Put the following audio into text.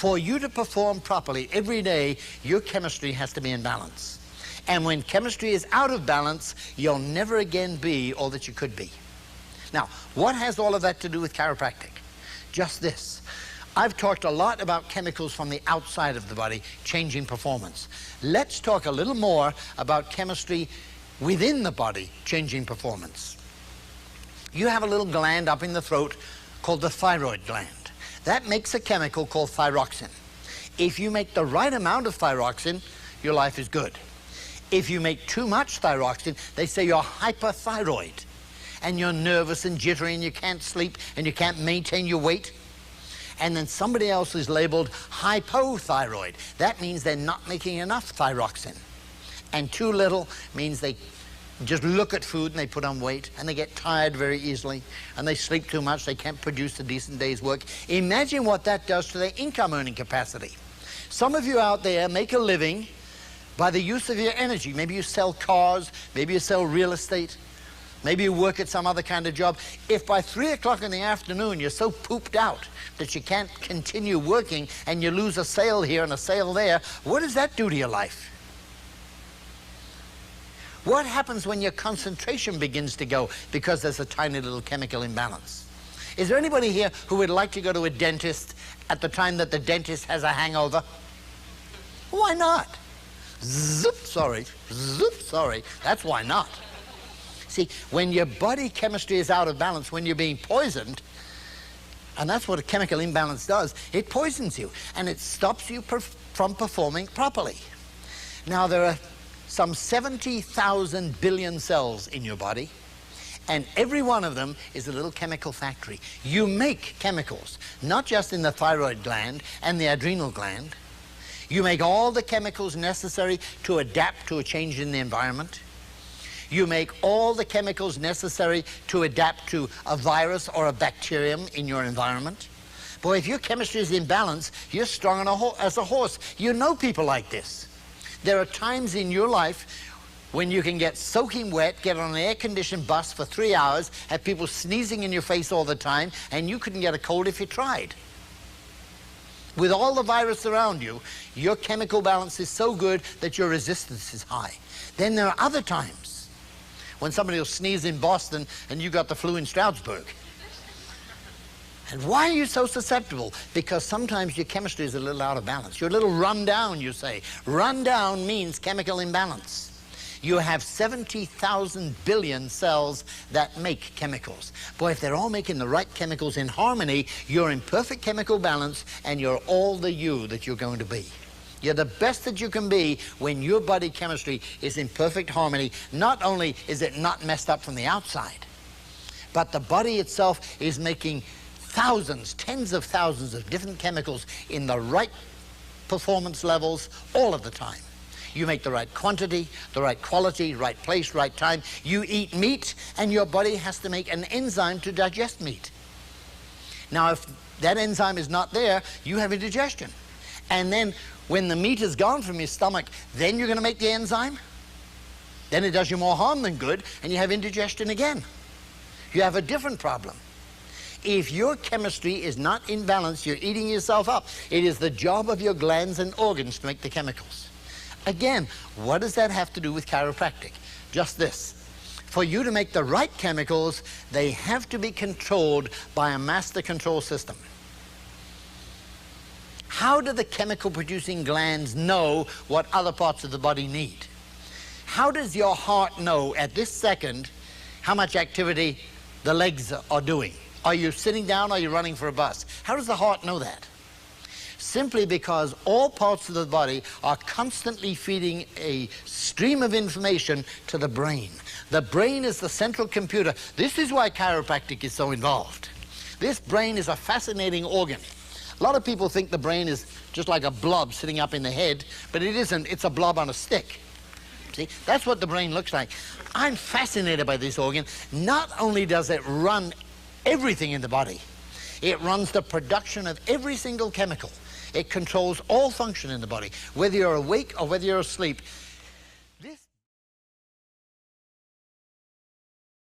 For you to perform properly every day, your chemistry has to be in balance. And when chemistry is out of balance, you'll never again be all that you could be. Now, what has all of that to do with chiropractic? Just this. I've talked a lot about chemicals from the outside of the body changing performance. Let's talk a little more about chemistry within the body changing performance. You have a little gland up in the throat called the thyroid gland. That makes a chemical called thyroxine. If you make the right amount of thyroxine, your life is good. If you make too much thyroxine, they say you're hyperthyroid, and you're nervous and jittery, and you can't sleep, and you can't maintain your weight. And then somebody else is labeled hypothyroid. That means they're not making enough thyroxine. And too little means they just look at food and they put on weight, and they get tired very easily, and they sleep too much, they can't produce a decent day's work. Imagine what that does to their income earning capacity. Some of you out there make a living by the use of your energy. Maybe you sell cars, maybe you sell real estate, maybe you work at some other kind of job. If by 3 o'clock in the afternoon you're so pooped out that you can't continue working and you lose a sale here and a sale there, what does that do to your life? What happens when your concentration begins to go because there's a tiny little chemical imbalance? Is there anybody here who would like to go to a dentist at the time that the dentist has a hangover? Why not? Zoop, sorry. Zoop, sorry. That's why not. See, when your body chemistry is out of balance, when you're being poisoned, and that's what a chemical imbalance does, it poisons you, and it stops you from performing properly. Now, there are some 70,000 billion cells in your body, and every one of them is a little chemical factory. You make chemicals, not just in the thyroid gland and the adrenal gland. You make all the chemicals necessary to adapt to a change in the environment. You make all the chemicals necessary to adapt to a virus or a bacterium in your environment. Boy, if your chemistry is in balance, you're strong as a horse. You know people like this. There are times in your life when you can get soaking wet, get on an air-conditioned bus for 3 hours, have people sneezing in your face all the time, and you couldn't get a cold if you tried. With all the virus around you, your chemical balance is so good that your resistance is high. Then there are other times when somebody will sneeze in Boston and you got the flu in Stroudsburg. And why are you so susceptible? Because sometimes your chemistry is a little out of balance. You're a little run down, you say. Run down means chemical imbalance. You have 70,000 billion cells that make chemicals. Boy, if they're all making the right chemicals in harmony, you're in perfect chemical balance, and you're all the you that you're going to be. You're the best that you can be when your body chemistry is in perfect harmony. Not only is it not messed up from the outside, but the body itself is making thousands, tens of thousands of different chemicals in the right performance levels all of the time. You make the right quantity, the right quality, right place, right time. You eat meat, and your body has to make an enzyme to digest meat. Now, if that enzyme is not there, you have indigestion. And then when the meat is gone from your stomach, then you're going to make the enzyme. Then it does you more harm than good, and you have indigestion again. You have a different problem. If your chemistry is not in balance, you're eating yourself up. It is the job of your glands and organs to make the chemicals. Again, what does that have to do with chiropractic? Just this. For you to make the right chemicals, they have to be controlled by a master control system. How do the chemical producing glands know what other parts of the body need? How does your heart know at this second how much activity the legs are doing? Are you sitting down? Are you running for a bus? How does the heart know that? Simply because all parts of the body are constantly feeding a stream of information to the brain. The brain is the central computer. This is why chiropractic is so involved. This brain is a fascinating organ. A lot of people think the brain is just like a blob sitting up in the head, but it isn't. It's a blob on a stick. See, that's what the brain looks like. I'm fascinated by this organ. Not only does it run everything in the body, it runs the production of every single chemical. It controls all function in the body. Whether you're awake or whether you're asleep,